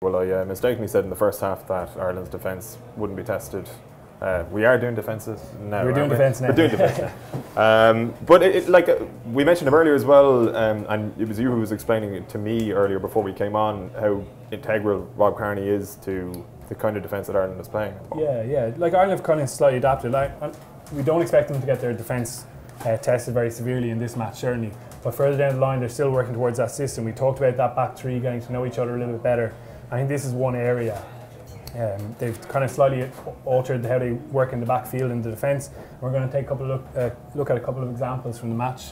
Well, I mistakenly said in the first half that Ireland's defence wouldn't be tested. We are doing defences now. We're doing defence now. We're doing defence now. But like we mentioned earlier as well, and it was you who was explaining it to me earlier before we came on, how integral Rob Kearney is to the kind of defence that Ireland is playing. Yeah. Like Ireland have kind of slightly adapted. Like we don't expect them to get their defence tested very severely in this match, certainly. But further down the line, they're still working towards that system. We talked about that back three, getting to know each other a little bit better. I think this is one area. They've kind of slightly altered how they work in the backfield in the defence. We're going to take a couple of look at a couple of examples from the match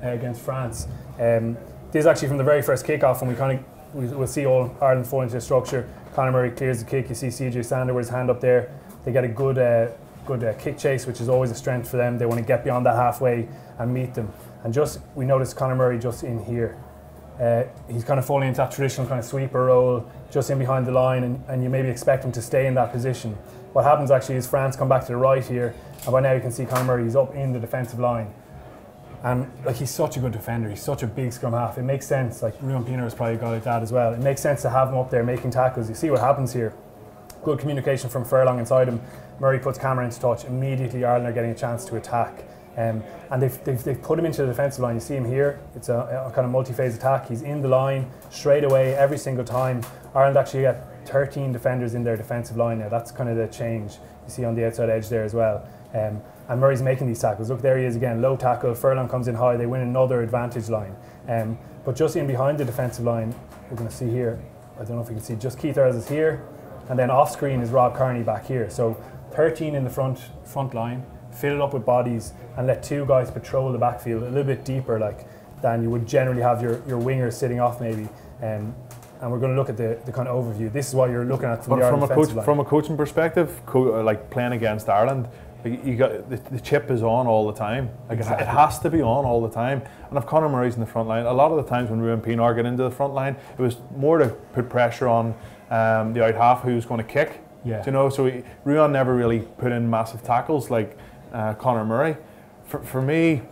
against France. This is actually from the very first kickoff, and we'll see all Ireland fall into the structure. Conor Murray clears the kick. You see CJ Sander with his hand up there. They get a good kick chase, which is always a strength for them. They want to get beyond that halfway and meet them. And we notice Conor Murray just in here. He's kind of falling into that traditional kind of sweeper role, just in behind the line, and you maybe expect him to stay in that position. What happens actually is France come back to the right here, and by now you can see Conor Murray, he's up in the defensive line. And like, he's such a good defender, he's such a big scrum half. It makes sense, like Ruan Pienaar is probably a guy like that as well. It makes sense to have him up there making tackles. You see what happens here. Good communication from Furlong inside him. Murray puts Cameron into touch. Immediately Ireland are getting a chance to attack. And they've put him into the defensive line. You see him here. It's a kind of multi-phase attack. He's in the line straight away every single time. Ireland actually got 13 defenders in their defensive line now. That's kind of the change you see on the outside edge there as well. And Murray's making these tackles. Look, there he is again. Low tackle. Furlong comes in high. They win another advantage line. But just in behind the defensive line, we're going to see here. I don't know if you can see. Just Keith Earls is here, and then off screen is Rob Kearney back here. So 13 in the front line. Fill it up with bodies and let two guys patrol the backfield a little bit deeper than you would generally have your wingers sitting off maybe. And we're going to look at the kind of overview. This is what you're looking at from the Ireland defensive line. From a coaching perspective, like playing against Ireland, you got the chip is on all the time. Like exactly. It has to be on all the time. And if Conor Murray's in the front line, a lot of the times when Ruan Pienaar get into the front line, it was more to put pressure on the out half who's going to kick. Yeah. You know, so Ruan never really put in massive tackles like Conor Murray. For me,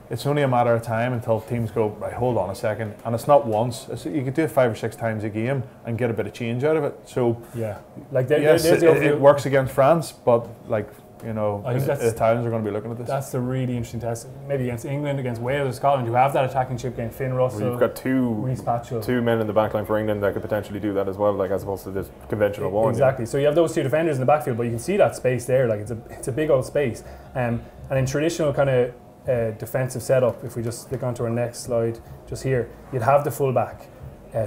it's only a matter of time until teams go, right, hold on a second, and it's not once. You could do it 5 or 6 times a game and get a bit of change out of it. So yeah, like yes, it works against France, but like, you know, the Italians are going to be looking at this. That's the really interesting test. Maybe against England, against Wales or Scotland, you have that attacking chip game. Finn Russell. Well, you've got two men in the back line for England that could potentially do that as well, like as opposed to this conventional one. Exactly. Yeah. So you have those two defenders in the backfield, but you can see that space there. Like it's a big old space. And in traditional kind of defensive setup, if we just click onto our next slide, just here, you'd have the fullback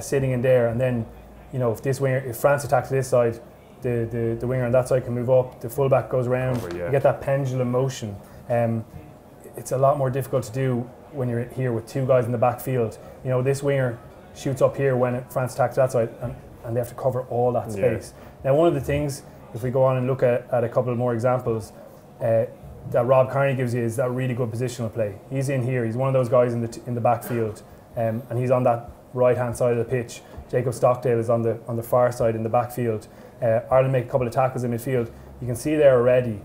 sitting in there, and then, you know, if France attacks this side, the winger on that side can move up, the fullback goes around, you get that pendulum motion. It's a lot more difficult to do when you're here with two guys in the backfield. You know, this winger shoots up here when France attacks that side, and they have to cover all that space. Now, one of the things, if we go on and look at a couple of more examples, that Rob Kearney gives you is that really good positional play. He's in here, he's one of those guys in the backfield, and he's on that right-hand side of the pitch. Jacob Stockdale is on the far side in the backfield. Ireland make a couple of tackles in midfield. You can see there already,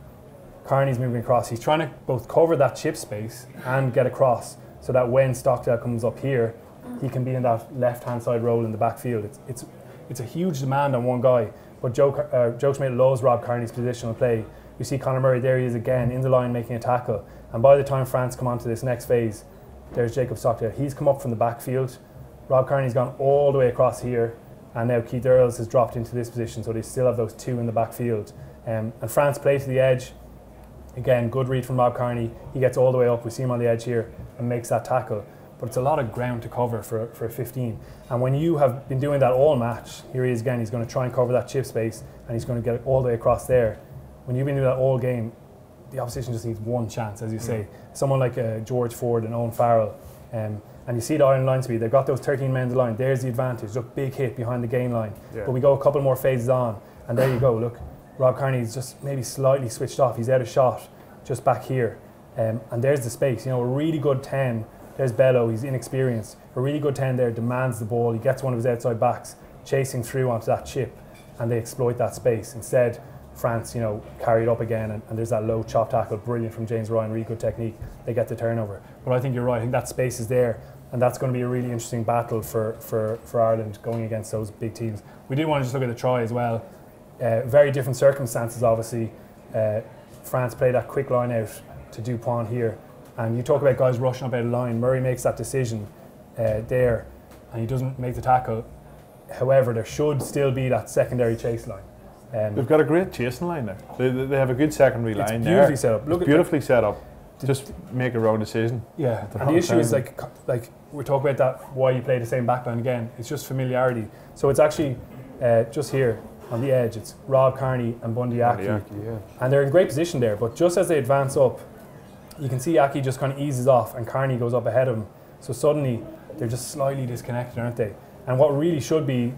Kearney's moving across. He's trying to both cover that chip space and get across, so that when Stockdale comes up here, he can be in that left-hand side role in the backfield. It's a huge demand on one guy, but Joe Schmidt loves Rob Kearney's positional play. You see Conor Murray, there he is again, in the line making a tackle. And by the time France come on to this next phase, there's Jacob Stockdale. He's come up from the backfield. Rob Kearney's gone all the way across here, and now Keith Earls has dropped into this position, so they still have those two in the backfield. And France play to the edge. Again, good read from Rob Kearney. He gets all the way up, we see him on the edge here, and makes that tackle. But it's a lot of ground to cover for a 15. And when you have been doing that all match, here he is again, he's going to try and cover that chip space, and he's going to get it all the way across there. When you've been doing that all game, the opposition just needs one chance, as you say. Someone like George Ford and Owen Farrell, and you see the Ireland line speed, they've got those 13 men in the line, there's the advantage. Look, big hit behind the gain line. Yeah. But we go a couple more phases on, and there you go, look, Rob Kearney's just maybe slightly switched off, he's out of shot just back here. And there's the space, you know, a really good 10, there's Bello, he's inexperienced. A really good 10 there demands the ball, he gets one of his outside backs chasing through onto that chip, and they exploit that space. Instead, France, you know, carry it up again, and there's that low chop tackle, brilliant from James Ryan, really good technique. They get the turnover. But I think you're right, I think that space is there. and that's going to be a really interesting battle for Ireland going against those big teams. We did want to just look at the try as well. Very different circumstances, obviously. France played that quick line out to Dupont here, and you talk about guys rushing up out of line. Murray makes that decision there, and he doesn't make the tackle. However, there should still be that secondary chase line. They've got a great chasing line there. They have a good secondary line there. Beautifully set up. Look, beautifully set up. Just make a wrong decision. Yeah, and the issue is like we're talking about that, why you play the same backline again. It's just familiarity. So it's actually just here on the edge. It's Rob Kearney and Bundy Aki, and they're in great position there. But just as they advance up, you can see Aki just kind of eases off, and Kearney goes up ahead of him. So suddenly they're just slightly disconnected, aren't they? And what really should be,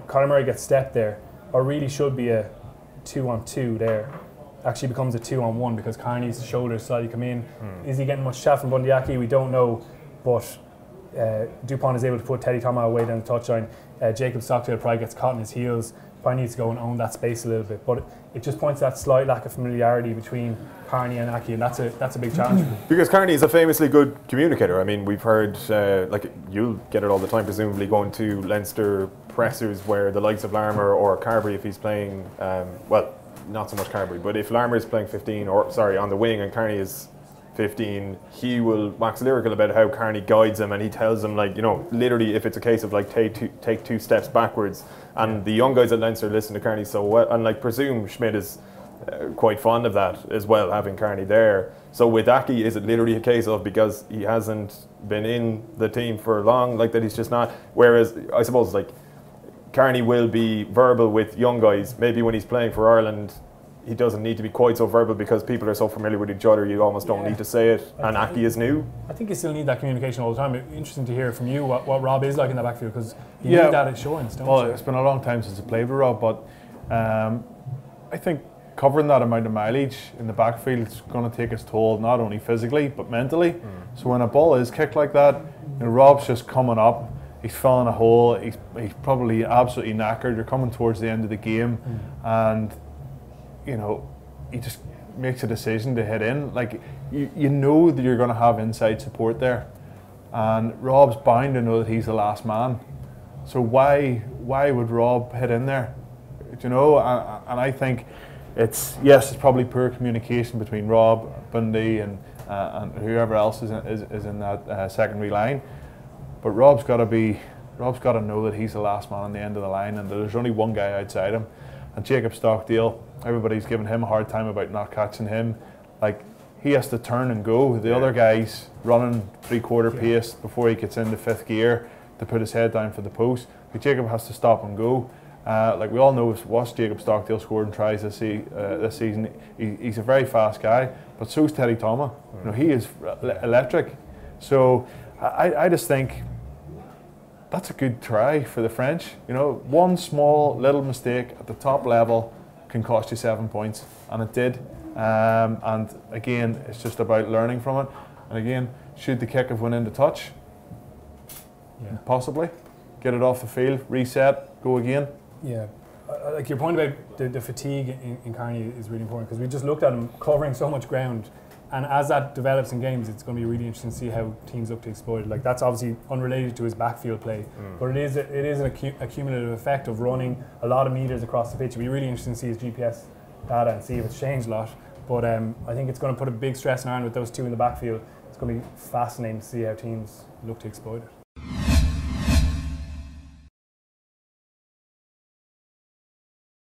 Conor Murray gets stepped there, or really should be a 2-on-2 there, actually becomes a 2-on-1 because Kearney's shoulders slightly come in. Is he getting much chaff from Bundy Aki? We don't know, but Dupont is able to put Teddy Thomas away down the touchline. Jacob Stockdale probably gets caught in his heels, probably needs to go and own that space a little bit, but it just points to that slight lack of familiarity between Kearney and Aki, and that's a big challenge. Because Kearney is a famously good communicator. I mean, we've heard, you'll get it all the time, presumably going to Leinster pressers where the likes of Larmour or Carbery, if he's playing, not so much Carbery, but if Larmour is playing 15, on the wing, and Kearney is 15, he will wax lyrical about how Kearney guides him, and he tells him, literally, if it's a case of take two steps backwards. And the young guys at Leinster listen to Kearney so well, and presume Schmidt is quite fond of that as well, having Kearney there. So with Aki, is it literally a case of, because he hasn't been in the team for long, that he's just not? Whereas I suppose Kearney will be verbal with young guys. Maybe when he's playing for Ireland, he doesn't need to be quite so verbal because people are so familiar with each other, you almost don't need to say it. And Aki is new. I think you still need that communication all the time. Interesting to hear from you what Rob is like in the backfield, because you need that assurance, don't you? Well, it's been a long time since I played with Rob, but I think covering that amount of mileage in the backfield is going to take its toll, not only physically but mentally. So when a ball is kicked like that, Rob's just coming up. He's filling a hole. He's probably absolutely knackered. You're coming towards the end of the game, and he just makes a decision to hit in. You know that you're going to have inside support there, and Rob's bound to know that he's the last man. So why would Rob hit in there? And I think it's probably poor communication between Rob, Bundy, and whoever else is in that secondary line. But Rob's got to know that he's the last man on the end of the line, and that there's only one guy outside him. And Jacob Stockdale, everybody's giving him a hard time about not catching him. He has to turn and go. The other guy's running three-quarter pace before he gets into fifth gear to put his head down for the post. But Jacob has to stop and go. We all know, watch Jacob Stockdale scored and tries this season. He's a very fast guy, but so's Teddy Thomas. He is electric. So I just think that's a good try for the French. One small little mistake at the top level can cost you 7 points, and it did. And again, it's just about learning from it. And again, should the kick have went into touch? Yeah. Possibly. Get it off the field, reset, go again. Yeah. Your point about the fatigue in Kearney is really important, because we just looked at him covering so much ground. And as that develops in games, it's going to be really interesting to see how teams look to exploit it. That's obviously unrelated to his backfield play, but it is an accumulative effect of running a lot of meters across the pitch. It'll be really interesting to see his GPS data and see if it's changed a lot. But I think it's going to put a big stress on Ireland with those two in the backfield. It's going to be fascinating to see how teams look to exploit it.